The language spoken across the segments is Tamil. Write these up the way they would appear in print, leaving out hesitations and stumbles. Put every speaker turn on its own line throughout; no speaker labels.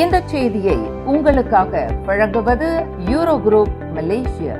இந்த செய்தியை உங்களுக்காக வழங்குவது யூரோ குரூப் மலேசியா.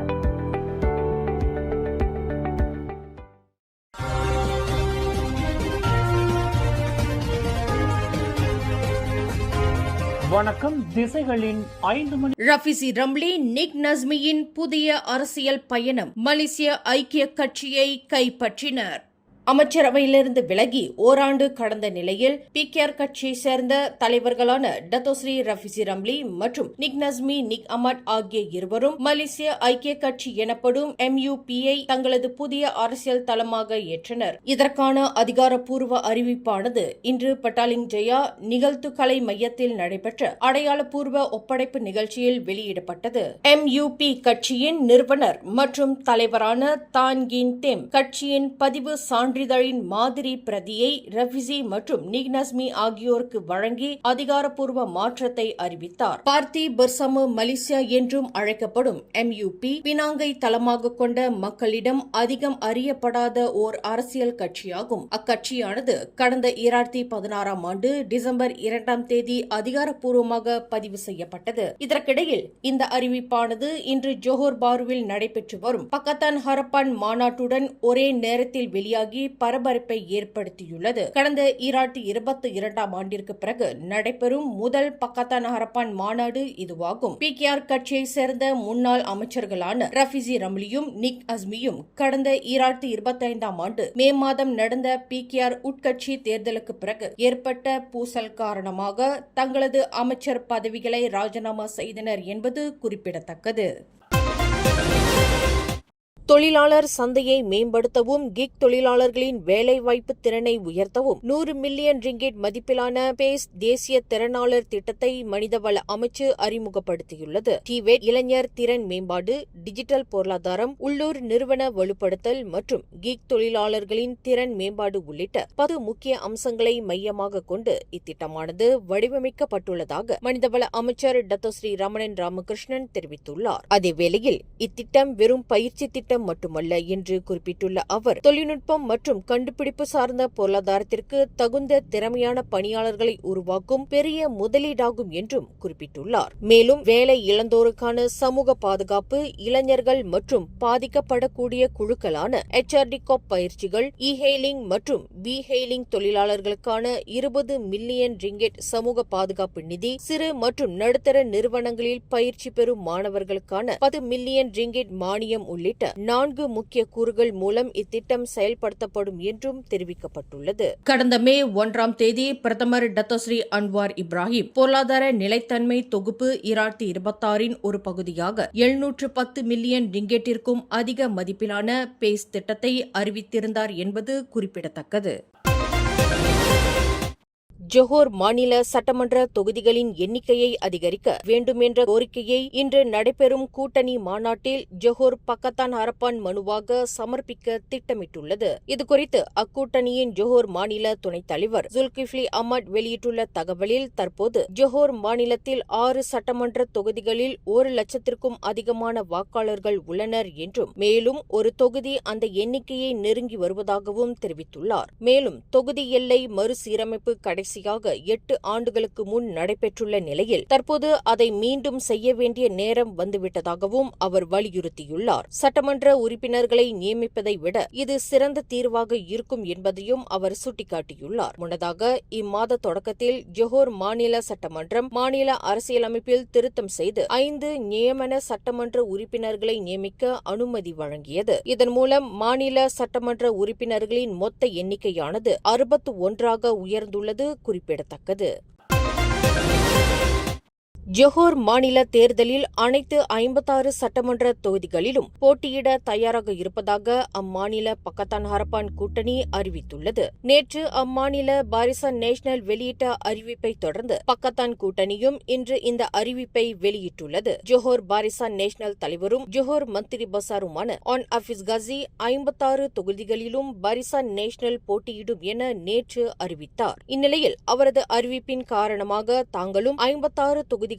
வணக்கம். திசைகளின் 5 மணி.
ரஃபிசி ரம்லி நிக் நஸ்மியின் புதிய அரசியல் பயணம். மலேசிய ஐக்கிய கட்சியை கைப்பற்றினர். அமைச்சரவையிலிருந்து விலகி ஓராண்டு கடந்த நிலையில் பிகேஆர் கட்சியை சேர்ந்த தலைவர்களான டத்தோஸ்ரீ ரஃபிசி ரம்லி மற்றும் நிக் நஸ்மி நிக் அமட் ஆகிய இருவரும் மலேசிய ஐக்கிய கட்சி எனப்படும் MUP-ஐ தங்களது புதிய அரசியல் தளமாக ஏற்றனர். இதற்கான அதிகாரப்பூர்வ அறிவிப்பானது இன்று பட்டாலிங் ஜெயா நிகழ்த்து கலை மையத்தில் நடைபெற்ற அடையாளப்பூர்வ ஒப்படைப்பு நிகழ்ச்சியில் வெளியிடப்பட்டது. MUP கட்சியின் நிறுவனர் மற்றும் தலைவரான தான் கின் தெம் கட்சியின் பதிவு சான்றிதழின் மாதிரி பிரதியை ரஃபிசி மற்றும் நிக் நஸ்மி ஆகியோருக்கு வழங்கி அதிகாரப்பூர்வ மாற்றத்தை அறிவித்தார். பார்த்தி பெர்சமு மலேசியா என்றும் அழைக்கப்படும் MUP பினாங்கை தளமாக கொண்ட மக்களிடம் அதிகம் அறியப்படாத ஓர் அரசியல் கட்சியாகும். அக்கட்சியானது கடந்த 2016 ஆண்டு டிசம்பர் 2 அதிகாரப்பூர்வமாக பதிவு செய்யப்பட்டது. இதற்கிடையில் இந்த அறிவிப்பானது இன்று ஜோஹர் பாருவில் நடைபெற்று வரும் பக்கத்தான் ஹரப்பான் மாநாட்டுடன் ஒரே நேரத்தில் வெளியாகி பரபரப்பை ஏற்படுத்தியுள்ளது. கடந்த 2022 ஆண்டிற்கு பிறகு நடைபெறும் முதல் பக்கத்தான் ஹரப்பான் மாநாடு இதுவாகும். பிகேஆர் கட்சியை சேர்ந்த முன்னாள் அமைச்சர்களான ரஃபிசி ரம்லியும் நிக் அஸ்மியும் கடந்த 2025 ஆண்டு மே மாதம் நடந்த பிகேஆர் உட்கட்சி தேர்தலுக்கு பிறகு ஏற்பட்ட பூசல் காரணமாக தங்களது அமைச்சர் பதவிகளை ராஜினாமா செய்தனர் என்பது குறிப்பிடத்தக்கது. தொழிலாளர் சந்தையை மேம்படுத்தவும் கிக் தொழிலாளர்களின் வேலைவாய்ப்பு திறனை உயர்த்தவும் 100 மில்லியன் ரிங்கிட் மதிப்பிலான பேஸ் தேசிய திறனாளர் திட்டத்தை மனிதவள அமைச்சு அறிமுகப்படுத்தியுள்ளது. டிவேட் இளைஞர் திறன் மேம்பாடு, டிஜிட்டல் பொருளாதாரம், உள்ளூர் நிறுவன வலுப்படுத்தல் மற்றும் கிக் தொழிலாளர்களின் திறன் மேம்பாடு உள்ளிட்ட 10 முக்கிய அம்சங்களை மையமாக கொண்டு இத்திட்டமானது வடிவமைக்கப்பட்டுள்ளதாக மனிதவள அமைச்சர் டத்தோஸ்ரீ ரமணன் ராமகிருஷ்ணன் தெரிவித்துள்ளார். அதேவேளையில் இத்திட்டம் வெறும் பயிற்சி திட்டம் மட்டுமல்ல என்று குறிப்பிட்டுள்ள அவர், தொழில்நுட்பம் மற்றும் கண்டுபிடிப்பு சார்ந்த பொருளாதாரத்திற்கு தகுந்த திறமையான பணியாளர்களை உருவாக்கும் பெரிய முதலீடாகும் என்றும் குறிப்பிட்டுள்ளார். மேலும் வேலை இழந்தோருக்கான சமூக பாதுகாப்பு, இளைஞர்கள் மற்றும் பாதிக்கப்படக்கூடிய குழுக்களான HRD காப் பயிற்சிகள், இ-ஹெயிலிங் மற்றும் பி-ஹெயிலிங் தொழிலாளர்களுக்கான 20 மில்லியன் ரிங்கெட் சமூக பாதுகாப்பு நிதி, சிறு மற்றும் நடுத்தர நிறுவனங்களில் பயிற்சி பெறும் மாணவர்களுக்கான 10 மில்லியன் ரிங்கெட் மானியம் உள்ளிட்ட 4 முக்கிய கூறுகள் மூலம் இத்திட்டம் செயல்படுத்தப்படும் என்றும் தெரிவிக்கப்பட்டுள்ளது. கடந்த மே 1 பிரதமர் டத்தோஸ்ரீ அன்வார் இப்ராஹிம் பொருளாதார நிலைத்தன்மை தொகுப்பு 2026 ஒரு பகுதியாக 710 மில்லியன் ரிங்கெட்டிற்கும் அதிக மதிப்பிலான பேஸ் திட்டத்தை அறிவித்திருந்தார் என்பது குறிப்பிடத்தக்கது. ஜோஹர் மாநில சட்டமன்ற தொகுதிகளின் எண்ணிக்கையை அதிகரிக்க வேண்டும் என்ற கோரிக்கையை இன்று நடைபெறும் கூட்டணி மாநாட்டில் ஜோஹர் பக்கத்தான் ஹரப்பான் மனுவாக சமர்ப்பிக்க திட்டமிட்டுள்ளது. இதுகுறித்து அக்கூட்டணியின் ஜோஹர் மாநில துணைத் தலைவர் ஜுல்கிஃப்லி அஹ்மத் வெளியிட்டுள்ள தகவலில், தற்போது ஜோஹர் மாநிலத்தில் 6 சட்டமன்ற தொகுதிகளில் 1 லட்சத்திற்கும் அதிகமான வாக்காளர்கள் உள்ளனர் என்றும், மேலும் ஒரு தொகுதி அந்த எண்ணிக்கையை நெருங்கி வருவதாகவும் தெரிவித்துள்ளார். மேலும் தொகுதி எல்லை மறுசீரமைப்பு கடைசியாக 8 ஆண்டுகளுக்கு முன் நடைபெற்றுள்ள நிலையில் தற்போது அதை மீண்டும் செய்ய வேண்டிய நேரம் வந்துவிட்டதாகவும் அவர் வலியுறுத்தியுள்ளார். சட்டமன்ற உறுப்பினர்களை நியமிப்பதை விட இது சிறந்த தீர்வாக இருக்கும் என்பதையும் அவர் சுட்டிக்காட்டியுள்ளார். முன்னதாக இம்மாத தொடக்கத்தில் ஜோஹர் மாநில சட்டமன்றம் மாநில அரசியலமைப்பில் திருத்தம் செய்து 5 நியமன சட்டமன்ற உறுப்பினர்களை நியமிக்க அனுமதி வழங்கியது. இதன் மூலம் மாநில சட்டமன்ற உறுப்பினர்களின் மொத்த எண்ணிக்கையானது 61ஆக உயர்ந்துள்ளது குறிப்பிடத்தக்கது. ஜோஹர் மாநில தேர்தலில் அனைத்து 56 சட்டமன்ற தொகுதிகளிலும் போட்டியிட தயாராக இருப்பதாக அம்மாநில பக்கத்தான் ஹரப்பான் கூட்டணி அறிவித்துள்ளது. நேற்று அம்மாநில பாரிசான் நேஷனல் வெளியிட்ட அறிவிப்பை தொடர்ந்து பக்கத்தான் கூட்டணியும் இன்று இந்த அறிவிப்பை வெளியிட்டுள்ளது. ஜோஹர் பாரிசான் நேஷனல் தலைவரும் ஜோஹர் மந்திரி பசாருமான ஆன் அஃபிஸ் கசி 56 தொகுதிகளிலும் பாரிசான் நேஷனல் போட்டியிடும் என நேற்று அறிவித்தார். இந்நிலையில் அவரது அறிவிப்பின் காரணமாக தாங்களும் 56 தொகுதிகளிலும்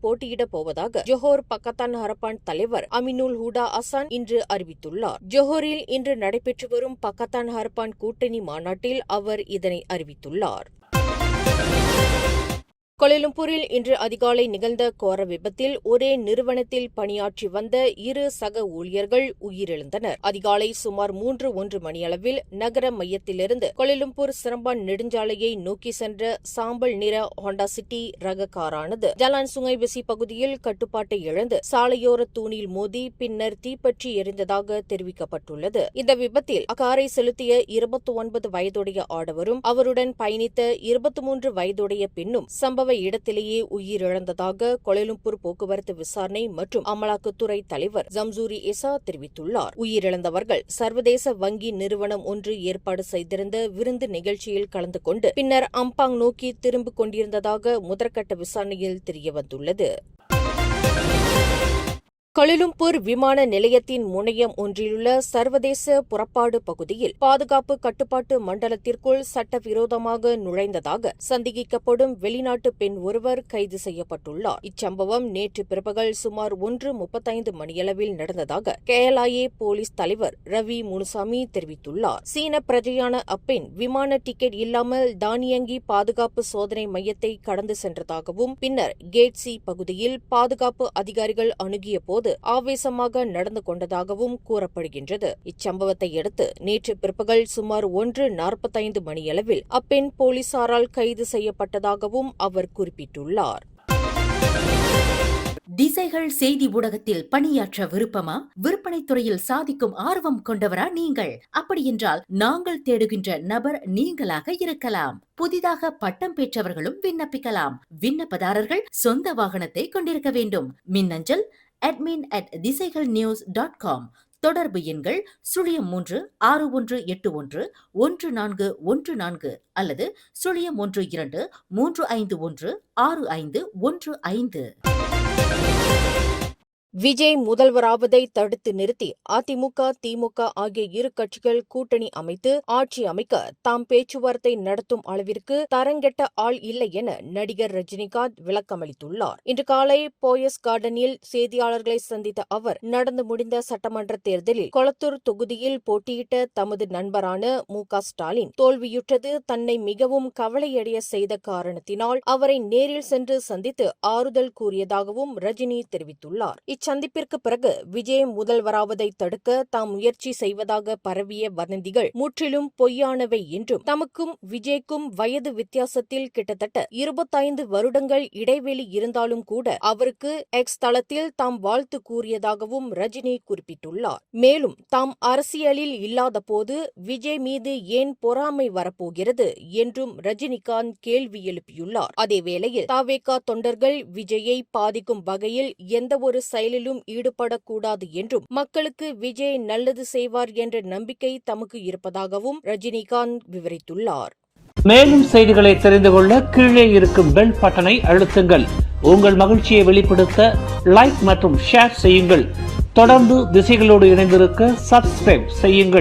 போட்டியிடப் போவதாக ஜோஹர் பக்கத்தான் ஹரப்பான் தலைவர் அமினுல் ஹூடா அசான் இன்று அறிவித்துள்ளார். ஜோஹரில் இன்று நடைபெற்று வரும் பக்கத்தான் ஹரப்பான் கூட்டணி மாநாட்டில் அவர் இதனை அறிவித்துள்ளார். கோலாலம்பூரில் இன்று அதிகாலை நிகழ்ந்த கோர விபத்தில் ஒரே நிறுவனத்தில் பணியாற்றி வந்த 2 சக ஊழியர்கள் உயிரிழந்தனர். அதிகாலை சுமார் 3:01 மணியளவில் நகர மையத்திலிருந்து கோலாலம்பூர் சிரம்பான் நெடுஞ்சாலையை நோக்கி சென்ற சாம்பல் நிற ஹோண்டா சிட்டி ரக காரானது ஜலான் சுங்கை விசி பகுதியில் கட்டுப்பாட்டை இழந்து சாலையோர தூணில் மோதி பின்னர் தீப்பற்றி எரிந்ததாக தெரிவிக்கப்பட்டுள்ளது. இந்த விபத்தில் அக்காரை செலுத்திய 29 வயதுடைய ஆடவரும் அவருடன் பயணித்த 23 வயதுடைய பெண்ணும் சம்பவ இடத்திலேயே உயிரிழந்ததாக கோலாலம்பூர் போக்குவரத்து விசாரணை மற்றும் அமலாக்கத்துறை தலைவர் ஜம்சூரி இசா தெரிவித்துள்ளார். உயிரிழந்தவர்கள் சர்வதேச வங்கி நிறுவனம் ஒன்று ஏற்பாடு செய்திருந்த விருந்து நிகழ்ச்சியில் கலந்து கொண்டு பின்னர் அம்பாங் நோக்கி திரும்பிக் கொண்டிருந்ததாக முதற்கட்ட விசாரணையில் தெரியவந்துள்ளது. கோலாலம்பூர் விமான நிலையத்தின் முனையம் ஒன்றிலுள்ள சர்வதேச புறப்பாடு பகுதியில் பாதுகாப்பு கட்டுப்பாட்டு மண்டலத்திற்குள் சட்டவிரோதமாக நுழைந்ததாக சந்தேகிக்கப்படும் வெளிநாட்டு பெண் ஒருவர் கைது செய்யப்பட்டுள்ளார். இச்சம்பவம் நேற்று பிற்பகல் சுமார் 1:35 மணியளவில் நடந்ததாக KLIA போலீஸ் தலைவர் ரவி முனுசாமி தெரிவித்துள்ளார். சீன பிரஜையான அப்பெண் விமான டிக்கெட் இல்லாமல் தானியங்கி பாதுகாப்பு சோதனை மையத்தை கடந்து சென்றதாகவும் பின்னர் கேட் C பகுதியில் பாதுகாப்பு அதிகாரிகள் அணுகிய போது ஆவேசமாக நடந்து கொண்டதாகவும் கூறப்படுகின்றது. இச்சம்பவத்தை அடுத்து நேற்று பிற்பகல் சுமார் 1:45 மணியளவில் அப்பெண் போலீசாரால் கைது செய்யப்பட்டதாகவும் அவர் குறிப்பிட்டுள்ளார்.
திசைகள் செய்தி ஊடகத்தில் பணியாற்ற விருப்பமா? விற்பனை துறையில் சாதிக்கும் ஆர்வம் கொண்டவரா நீங்கள்? அப்படியென்றால் நாங்கள் தேடுகின்ற நபர் நீங்களாக இருக்கலாம். புதிதாக பட்டம் பெற்றவர்களும் விண்ணப்பிக்கலாம். விண்ணப்பதாரர்கள் சொந்த வாகனத்தை கொண்டிருக்க வேண்டும். மின்னஞ்சல் admin@திசைகள்news.com. தொடர்பு எண்கள் 0361611414 அல்லது 0123516515.
விஜய் முதல்வராவதை தடுத்து நிறுத்தி அதிமுக திமுக ஆகிய இரு கட்சிகள் கூட்டணி அமைத்து ஆட்சி அமைக்க தாம் பேச்சுவார்த்தை நடத்தும் அளவிற்கு தரங்கெட்ட ஆள் இல்லை என நடிகர் ரஜினிகாந்த் விளக்கமளித்துள்ளார். இன்று காலை போயஸ் கார்டனில் செய்தியாளர்களை சந்தித்த அவர் நடந்து முடிந்த சட்டமன்ற தேர்தலில் கொளத்தூர் தொகுதியில் போட்டியிட்ட தமது நண்பரான மு.க. ஸ்டாலின் தோல்வியுற்றது தன்னை மிகவும் கவலையடைய செய்த காரணத்தினால் அவரை நேரில் சென்று சந்தித்து ஆறுதல் கூறியதாகவும் ரஜினி தெரிவித்துள்ளார். இச்சந்திப்பிற்கு பிறகு விஜய் முதல்வராவதை தடுக்க தாம் முயற்சி செய்வதாக பரவிய வதந்திகள் முற்றிலும் பொய்யானவை என்றும் தமக்கும் விஜய்க்கும் வயது வித்தியாசத்தில் கிட்டத்தட்ட 25 வருடங்கள் இடைவெளி இருந்தாலும் கூட அவருக்கு எக்ஸ் தளத்தில் தாம் வாழ்த்து கூறியதாகவும் ரஜினி குறிப்பிட்டுள்ளார். மேலும் தாம் அரசியலில் இல்லாத போது விஜய் மீது ஏன் பொறாமை வரப்போகிறது என்றும் ரஜினிகாந்த் கேள்வி எழுப்பியுள்ளார். அதேவேளையில் தவேகா தொண்டர்கள் விஜயை பாதிக்கும் வகையில் எந்தவொரு செயலிலும் ஈடுபடக்கூடாது என்றும் மக்களுக்கு விஜய் நல்லது செய்வார் என்ற நம்பிக்கை தமக்கு இருப்பதாகவும் ரஜினிகாந்த் விவரித்துள்ளார்.
மேலும் செய்திகளை தெரிந்து கொள்ள கீழே இருக்கும் பெல் பட்டனை அழுத்துங்கள். உங்கள் மகிழ்ச்சியை வெளிப்படுத்த லைக் மற்றும் ஷேர் செய்யுங்கள். தொடர்ந்து திசைகளோடு இணைந்திருக்க சப்ஸ்கிரைப் செய்யுங்கள்.